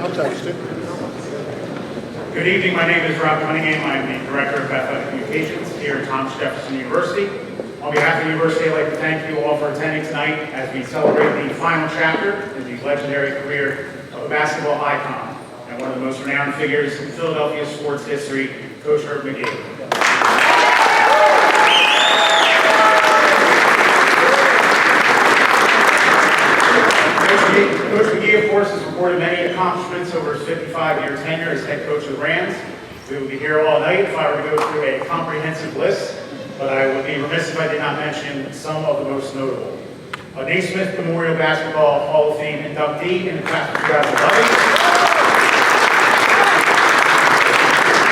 Good evening, my name is Rob Cunningham. I'm the Director of Athletic Communications here at Thomas Jefferson University. On behalf of the university, I'd like to thank you all for attending tonight as we celebrate the final chapter in the legendary career of a basketball icon and one of the most renowned figures in Philadelphia sports history, Coach Herb Magee. Coach Magee, of course, has recorded many accomplishments over his 55-year tenure as head coach of the Rams. We would be here all night if I were to go through a comprehensive list, but I would be remiss if I did not mention some of the most notable. A Naismith Memorial Basketball Hall of Fame inductee in the class of 2011.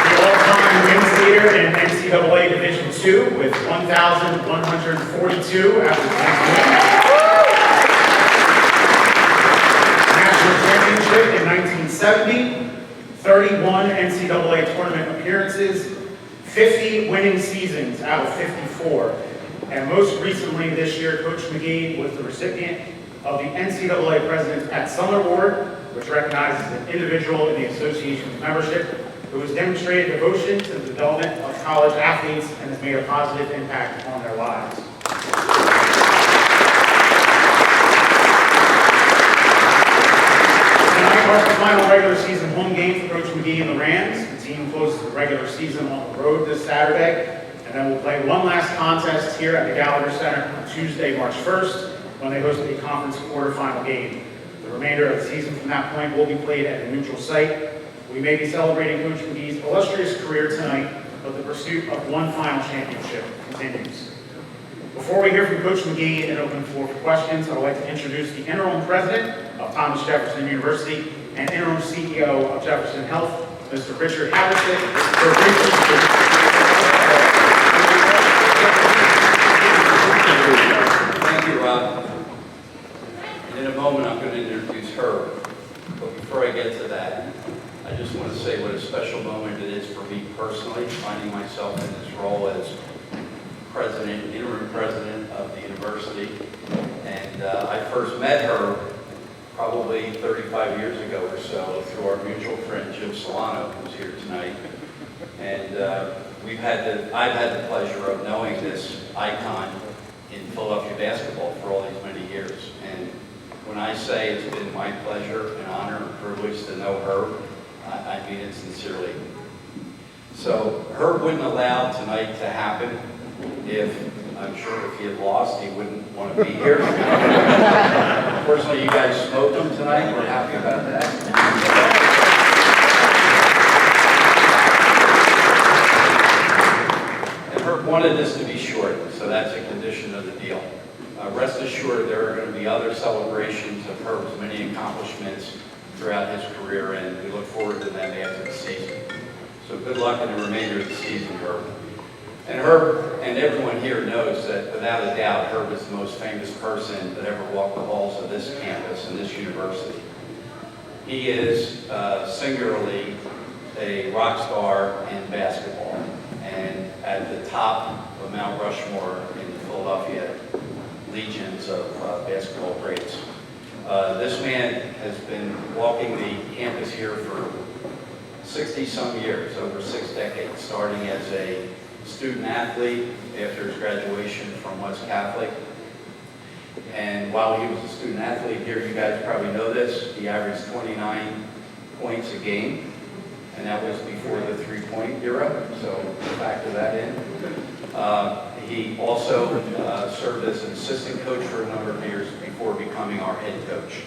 The all-time wins leader in NCAA Division II with 1,142 after 10 wins. Championship in 1970, 31 NCAA tournament appearances, 50 winning seasons out of 54. And most recently this year, Coach Magee was the recipient of the NCAA President's at Summer Award, which recognizes an individual in the association's membership who has demonstrated devotion to the development of college athletes and has made a positive impact on their lives. Tonight marks the final regular season home game for Coach Magee and the Rams. The team closes the regular season on the road this Saturday, and then we'll play one last contest here at the Gallagher Center on Tuesday, March 1st, when they host a conference quarterfinal game. The remainder of the season from that point will be played at a neutral site. We may be celebrating Coach Magee's illustrious career tonight, but the pursuit of one final championship continues. Before we hear from Coach Magee and open the floor for questions, I would like to introduce the interim president of Thomas Jefferson University and interim CEO of Jefferson Health, Mr. Richard Jefferson, for a brief introduction. Thank you, Rob. And in a moment, I'm going to introduce her. But before I get to that, I just want to say what a special moment it is for me personally, finding myself in this role as president, interim president of the university. And I first met her probably 35 years ago or so through our mutual friend Jim Solano, who's here tonight. And I've had the pleasure of knowing this icon in Philadelphia basketball for all these many years. And when I say it's been my pleasure and honor and privilege to know her, I mean it sincerely. So Herb wouldn't allow tonight to happen I'm sure if he had lost, he wouldn't want to be here. Fortunately, you guys smoked him tonight. We're happy about that. And Herb wanted this to be short, so that's a condition of the deal. Rest assured, there are going to be other celebrations of Herb's many accomplishments throughout his career, and we look forward to them after the season. So good luck in the remainder of the season, Herb. And Herb and everyone here knows that without a doubt, Herb is the most famous person that ever walked the halls of this campus and this university. He is singularly a rock star in basketball and at the top of Mount Rushmore in the Philadelphia legions of basketball greats. This man has been walking the campus here for 60-some years, over 6 decades, starting as a student athlete after his graduation from West Catholic. And while he was a student athlete here, you guys probably know this, he averaged 29 points a game, and that was before the three-point era, so factor that in. He also served as an assistant coach for a number of years before becoming our head coach.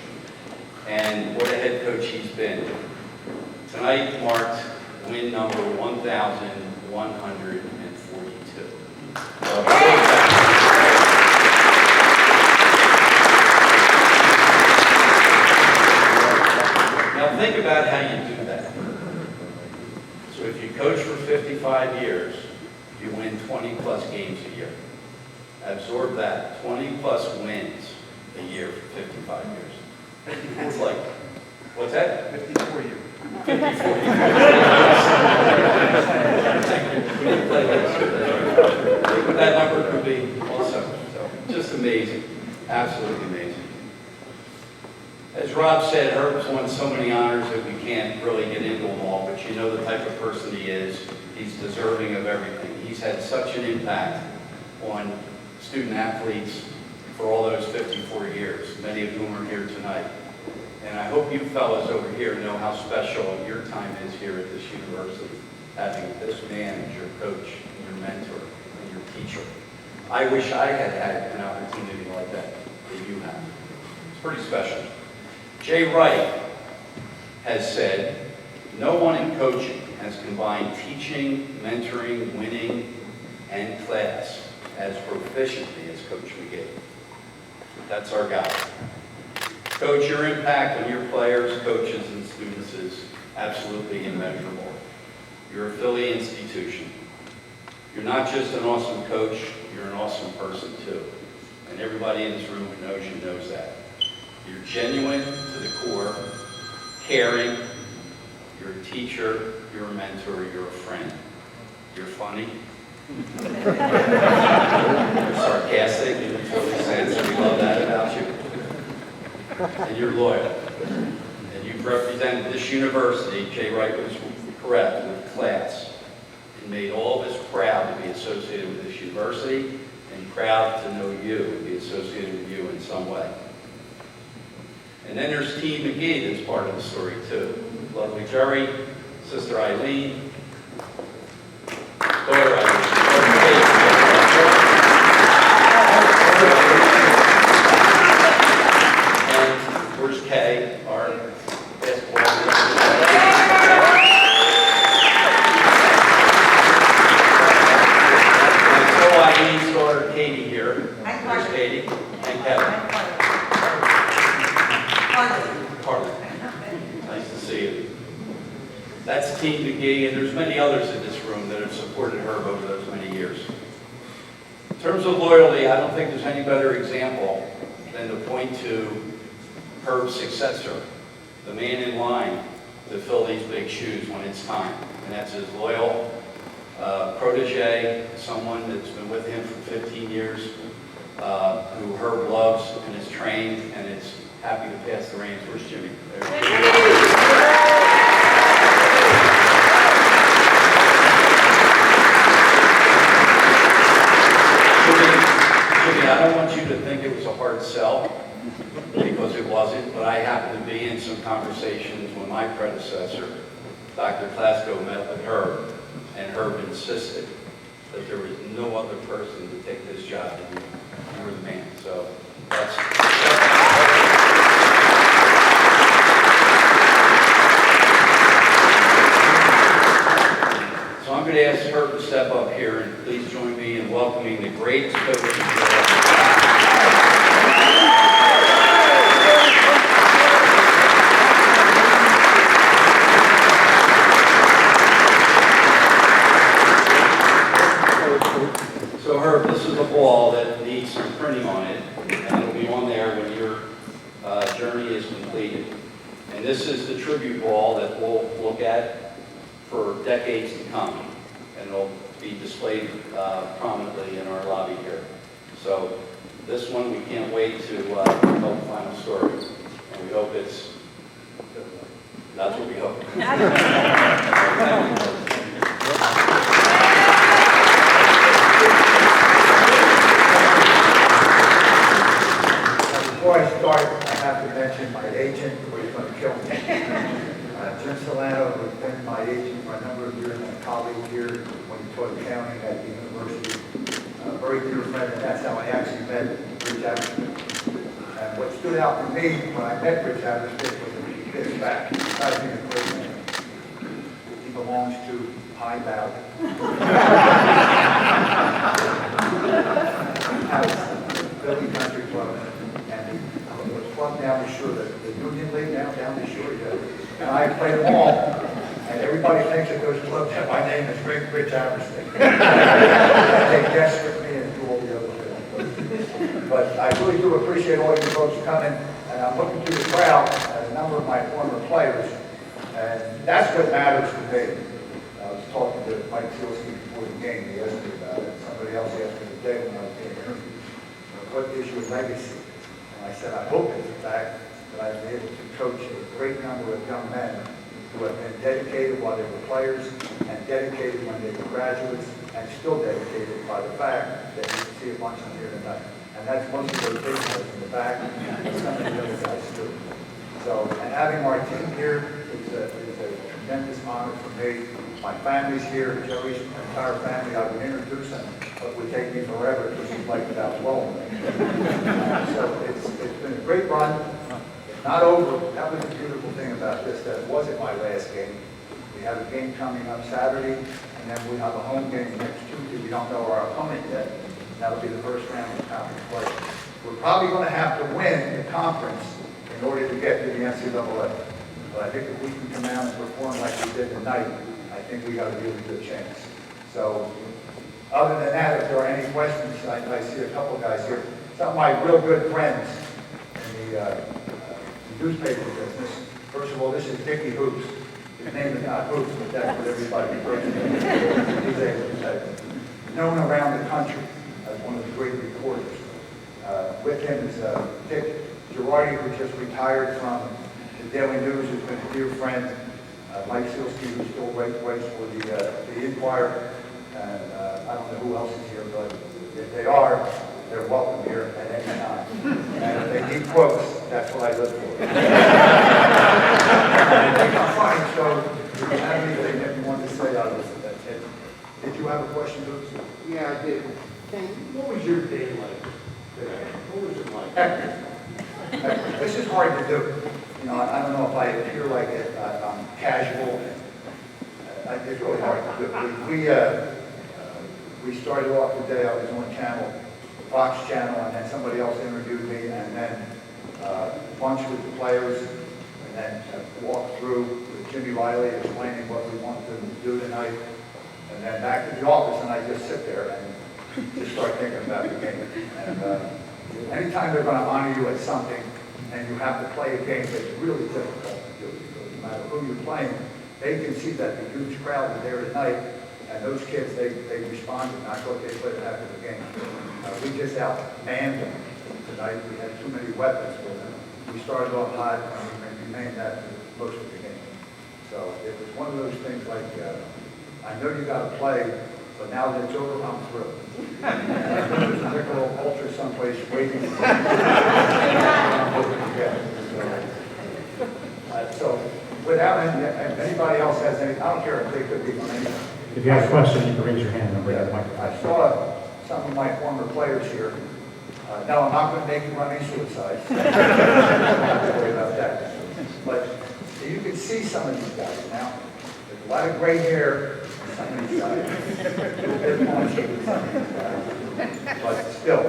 And what a head coach he's been. Tonight marked win number 1,142. Now think about how you do that. So if you coach for 55 years, you win 20 plus games a year. Absorb that, 20 plus wins a year for 55 years. It's like, what's that? 54 years. 54 years. That number could be awesome. So just amazing. Absolutely amazing. As Rob said, Herb's won so many honors that we can't really get into them all, but you know the type of person he is. He's deserving of everything. He's had such an impact on student athletes for all those 54 years, many of whom are here tonight. And I hope you fellas over here know how special your time is here at this university, having this man as your coach, and your mentor, and your teacher. I wish I had had an opportunity like that you have. It's pretty special. Jay Wright has said, no one in coaching has combined teaching, mentoring, winning, and class as proficiently as Coach Magee. That's our guy. Coach, your impact on your players, coaches, and students is absolutely immeasurable. You're a Philly institution. You're not just an awesome coach, you're an awesome person too. And everybody in this room who knows you knows that. You're genuine to the core, caring, you're a teacher, you're a mentor, you're a friend. You're funny. You're sarcastic in a totally sense, and we love that about you. And you're loyal. And you've represented this university, Jay Wright was correct, with class, and made all of us proud to be associated with this university, and proud to know you and be associated with you in some way. And then there's Team Magee that's part of the story too. Lovely Jerry, Sister Eileen, daughter Eileen, and where's Kay, our basketball Eileen's daughter Katie here. There's Katie and Kevin. Carly. Nice to see you. That's Team Magee, and there's many others in this room that have supported Herb over those many years. In terms of loyalty, I don't think there's any better example than to point to Herb's successor, the man in line to fill these big shoes when it's time. And that's his loyal protege, someone that's been with him for 15 years, who Herb loves and is trained and is happy to pass the reins. Where's Jimmy? Jimmy, I don't want you to think it was a hard sell, because it wasn't, but I happened to be in some conversations when my predecessor, Dr. Klasko, met with Herb, and Herb insisted that there was no other person to take this job than you. You were the man. So that's So I'm going to ask Herb to step up here, and please join me in welcoming the greatest coach in the world. So Herb, this is a ball that needs some printing on it, and it'll be on there when your journey is completed. And this is the tribute ball that we'll look at for decades to come, and it'll be displayed prominently in our lobby here. So this one, we can't wait to tell the final story, and we hope it's, that's what we hope. Before I start, I have to mention my agent, who is going to kill me. Jim Solano, who's been my agent for a number of years, my colleague here when he taught accounting at the university. A very dear friend, and that's how I actually met Rich Jefferson. And what stood out for me when I met Rich Jefferson was that he gives back. He's not even a great man. He belongs to High Valley. Philly Country Club. And it was fun down the shore, the Union League down the shore. And I played them all, and everybody thinks at those clubs that my name is Rich Jefferson. They guess with me and do all the other things. But I really do appreciate all you folks coming, and I'm looking through the crowd at a number of my former players, and that's what matters to me. I was talking to Mike Zielski before the game. He asked me about it. Somebody else asked me today when I was being interviewed, what is your legacy? And I said, I hope it's the fact that I've been able to coach a great number of young men who have been dedicated while they were players and dedicated when they were graduates and still dedicated by the fact that you can see a bunch of them here tonight. And that's most of those big guys in the back and some of the other guys too. So, and having our team here is a tremendous honor for me. My family's here, Joey's entire family, I would introduce them, but it would take me forever because he's like without blowing me. So it's been a great run. It's not over. That was the beautiful thing about this, that it wasn't my last game. We have a game coming up Saturday, and then we have a home game next Tuesday. We don't know our opponent yet. That'll be the first round of conference play. We're probably going to have to win the conference in order to get to the NCAA. But I think if we can come out and perform like we did tonight, I think we got a really good chance. So, other than that, if there are any questions, I see a couple guys here. Some of my real good friends in the newspaper business. First of all, this is Dickie Hoops. His name is not Hoops, but that's what everybody refers to him. He's able to say. Known around the country as one of the great reporters. With him is Dick Girardi, who just retired from the Daily News, who's been a dear friend. Mike Silsky, who still writes for the Inquirer. And I don't know who else is here, but if they are, they're welcome here at any time. And if they need quotes, that's what I look for. I'm fine, so if you have anything that you want to say, I'll listen. That's it. Did you have a question, Lucy? Yeah, I did. What was your day like today? What was it like? Hectic. This is hard to do. You know, I don't know if I appear like I'm casual. It's really hard to do. We started off the day, I was on Fox Channel, and then somebody else interviewed me, and then lunch with the players, and then walked through with Jimmy Riley explaining what we wanted to do tonight, and then back to the office, and I just sit there and just start thinking about the game. And anytime they're going to honor you at something, and you have to play a game that's really difficult to do, because no matter who you're playing, they can see that the huge crowd is there tonight, and those kids, they responded, and I thought they played a heck of a game. We just outmanned them tonight. We had too many weapons for them. We started off hot, and we remained that for most of the game. So it was one of those things like, I know you got to play, but now that it's over, I'm thrilled. And I know there's a little ultra someplace waiting for me. So without if anybody else has any, I don't care if they could be from anybody. If you have a question, you can raise your hand and bring the microphone. I saw some of my former players here. No, I'm not going to make you run any suicides. Don't have to worry about that. But you can see some of these guys now. There's a lot of gray hair on some of these guys. A little bit punchy with some of these guys. But still,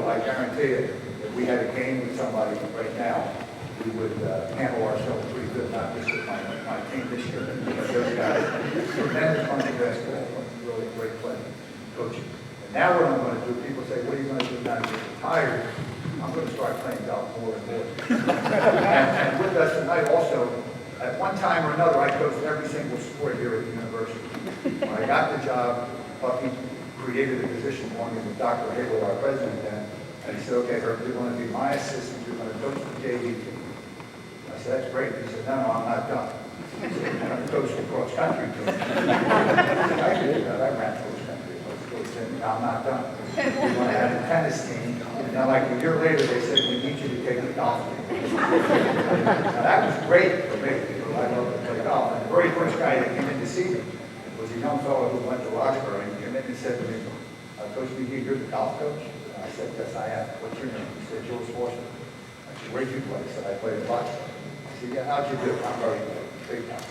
I guarantee you, if we had a game with somebody right now, we would handle ourselves pretty good, not just with my team this year, but those guys. Tremendous bunch of basketball, really great play, coaching. And now what I'm going to do, people say, what are you going to do now that you're retired? I'm going to start playing golf more and more. and with us tonight also, at one time or another, I coached every single sport here at the university. When I got the job, Bucky created a position for me with Dr. Halo, our president then, and he said, okay, Herb, you're going to be my assistant, you're going to coach the JV team. I said, that's great. He said, no, I'm not done. He said, I'm going to coach the cross-country team. I could do that. I ran cross-country. He said, I'm not done. We're going to have a tennis team. And then like a year later, they said, we need you to take the golf team. Now, that was great for me, because I love to play golf. And the very first guy that came in to see me was a young fellow who went to Roxbury. And he came in and said to me, Coach Magee, you're the golf coach? And I said, yes, I am. What's your name? He said, George Forster. I said, where'd you play? He said, I played at Roxbury. I said, yeah, how'd you do? I'm very good. Big time.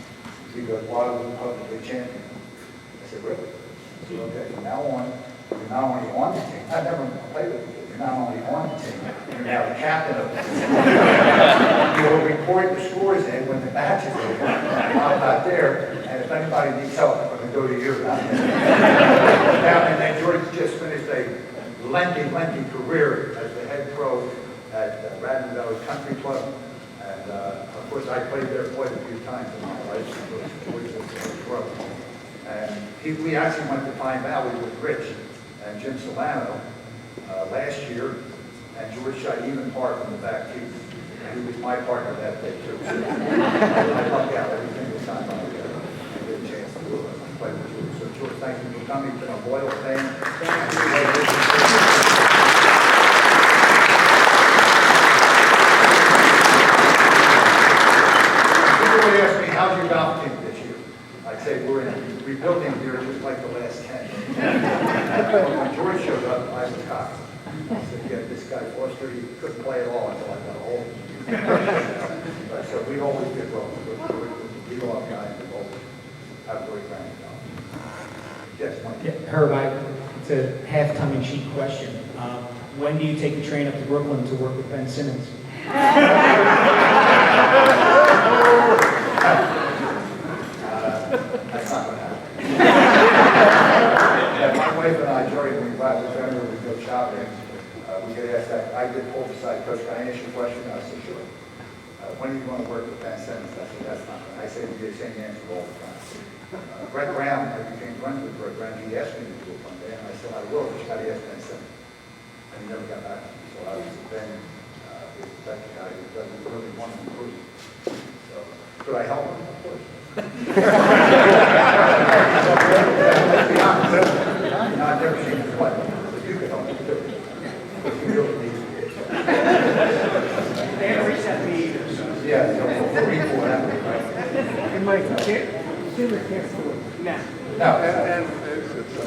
He goes, well, I was publicly champion. I said, really? I said, okay, from now on, you're not only on the team. I never played with you. You're not only on the team, you're now the captain of the team. You'll report the scores in when the match is over. I'm not there, and if anybody needs help, I'm going to go to you. And then George just finished a lengthy career as the head pro at Radnor Valley Country Club. And of course, I played there quite a few times in my life. And we actually went to Pine Valley with Rich and Jim Solano last year, and George shot even par from the back tee. He was my partner that day too. I lucked out every single time I get a chance to play with George. So George, thank you for coming. It's been a loyal thing. People would ask me, how's your golf team this year? I'd say we're in rebuilding here just like the last 10. When George showed up, I was cocky. I said, yeah, this guy Foster, he couldn't play at all until I got hold of him. So we always get well. We all guys that always have great round. Yes, Mike. Yeah, Herb, it's a half tongue-in-cheek question. When do you take the train up to Brooklyn to work with Ben Simmons? That's not going to happen. Yeah, my wife and I, Joey, when we ride with Denver, we go shopping. We get asked that. I did pull beside Coach, can I ask you a question? I said, sure. When are you going to work with Ben Simmons? I said, that's not going to. I say the same answer all the time. Brett Graham, I became friends with Brett Graham. He asked me to do it one day, and I said, I will, but you got to ask Ben Simmons. And he never got back to me. So I was Ben, is that guy who doesn't really want to improve. So could I help him? Of course. Let's be honest. I've never seen him play, but you can help him too. But you really need to get They had reset me either, so. Yeah, so we'll report that way, right? And Mike, can't do it. Nah. No,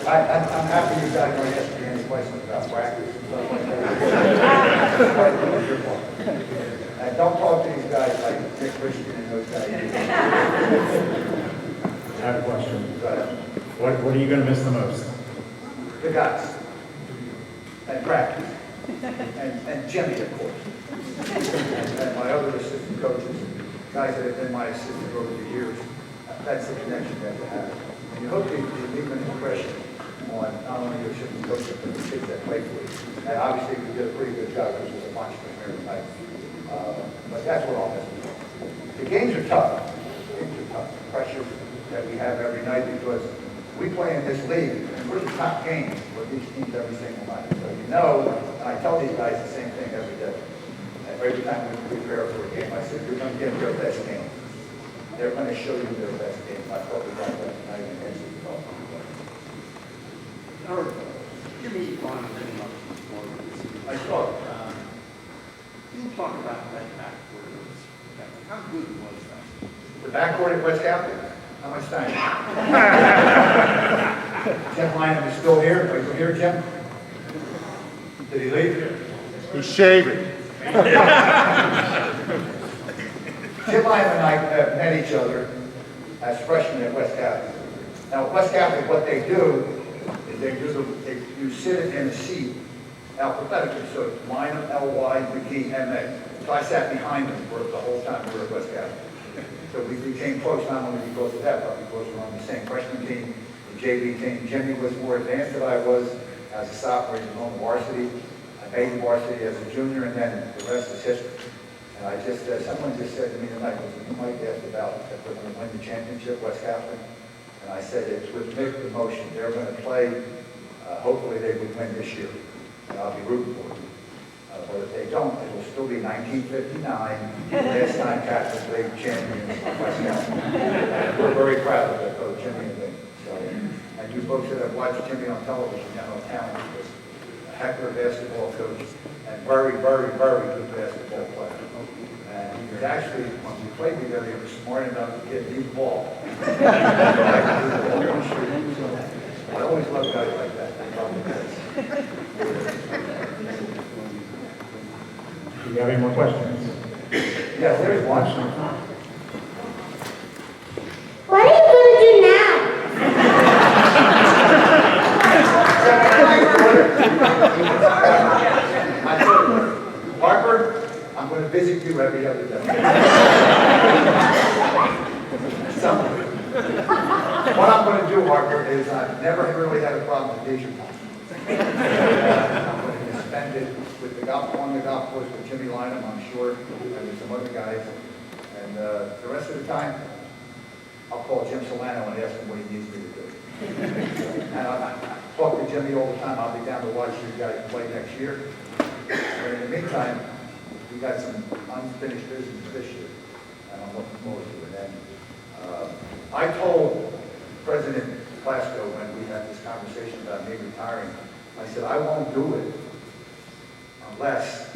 I'm happy you guys don't ask me any questions about practice and stuff like that. And don't talk to these guys like Dick Christian and those guys. I have a question. Go ahead. What are you going to miss the most? The guys. And practice. And Jimmy, of course. And my other assistant coaches, guys that have been my assistant over the years. That's the connection that you have. And you hope you leave an impression on not only your assistant coaches, but the kids that play for you. And obviously, we did a pretty good job because there's a bunch of them here tonight. But that's what I'll miss. The games are tough. The games are tough. The pressure that we have every night because we play in this league, and we're the top games for these teams every single night. So you know, and I tell these guys the same thing every day. And every time we prepare for a game, I said, you're going to get your best game. They're going to show you their best game. I thought we got that tonight against the Dolphins. Give me one thing up. I saw it. You talk about that backwards. How good was that? The backcourt at West Capitol. How much time? Jim Lynam is still here. Are you here, Jim? Did he leave? He's shaving. Jim Lynam and I met each other as freshmen at West Capitol. Now, at West Capitol, what they do is you sit in a seat alphabetically. So it's Lynam, L-Y, Magee, M-A. So I sat behind him for the whole time we were at West Capitol. So we became close not only because of that, but because we were on the same freshman team, the JV team. Jimmy was more advanced than I was as a sophomore. He was on varsity. I made varsity as a junior, and then the rest is history. And I just, someone just said to me tonight, Mike asked about if we're going to win the championship, West Capitol. And I said, it's with mixed emotion. They're going to play. Hopefully they would win this year. And I'll be rooting for them. But if they don't, it will still be 1959, last time Catholic League champions of West Capitol. We're very proud of that, both Jimmy and me. So, and you folks that have watched Jimmy on television, you know how talented he is. A heck of a basketball coach, and very, very, very good basketball player. And he was actually, when we played together, he was smart enough to get me the ball. I always love guys like that. I love the guys. Do you have any more questions? Yes, there's one. What are you going to do now? I said, Harper, I'm going to visit you every other day. So, what I'm going to do, Harper, is I've never really had a problem with leisure time. I'm going to spend it with the golf on the golf course with Jimmy Lynam, I'm sure, and with some other guys. And the rest of the time, I'll call Jim Solano and ask him what he needs me to do. And I talk to Jimmy all the time. I'll be down to watch you guys play next year. But in the meantime, we got some unfinished business this year, and I'm looking forward to it. And I told President Plasko when we had this conversation about me retiring, I said, I won't do it unless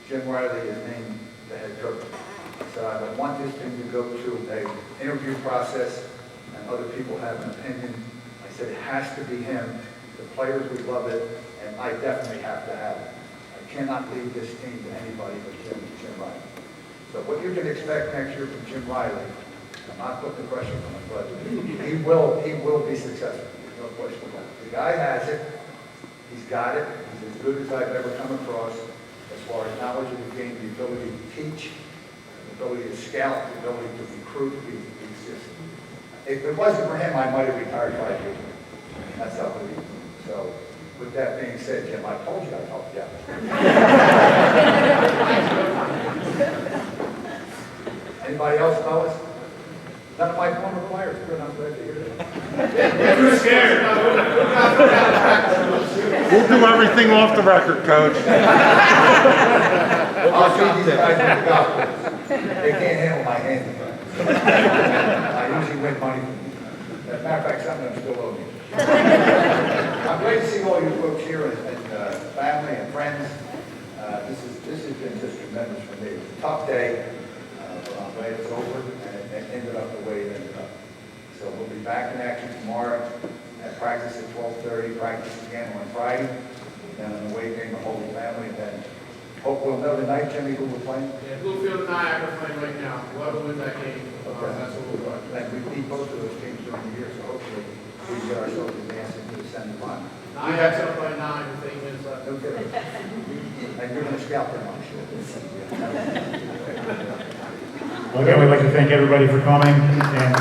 Jim Riley is named the head coach. I said, I don't want this thing to go through an interview process and other people have an opinion. I said, it has to be him. The players would love it, and I definitely have to have it. I cannot leave this team to anybody but Jim Riley. So what you can expect next year from Jim Riley, I'm not putting the pressure on him, but he will be successful. There's no question about it. The guy has it. He's got it. He's as good as I've ever come across as far as knowledge of the game, the ability to teach, the ability to scout, the ability to recruit. If it wasn't for him, I might have retired 5 years ago. That's how believe. So, with that being said, Jim, I told you I'd help you out. Anybody else, fellas? None of my former players. Good, I'm glad to hear that. Too scared. We'll do everything off the record, Coach. I'll see these guys in the golf course. They can't handle my handicap. I usually win money. As a matter of fact, some of them still owe me. I'm glad to see all you folks here and family and friends. This has been just tremendous for me. It was a tough day, but I'm glad it's over and it ended up the way it ended up. So we'll be back in action tomorrow at practice at 12:30, practice again on Friday, then an away game, the whole family, and then hope we'll know tonight, Jimmy, who we're playing. Yeah, Bluefield and Niagara playing right now. Whoever wins that game, that's what we'll do. And we beat both of those teams during the year, so hopefully we get ourselves advanced into the semifinal. Niagara's up by 9 with 8 minutes left. No kidding. And you're going to scout them, I'm sure. Well, again, we'd like to thank everybody for coming, and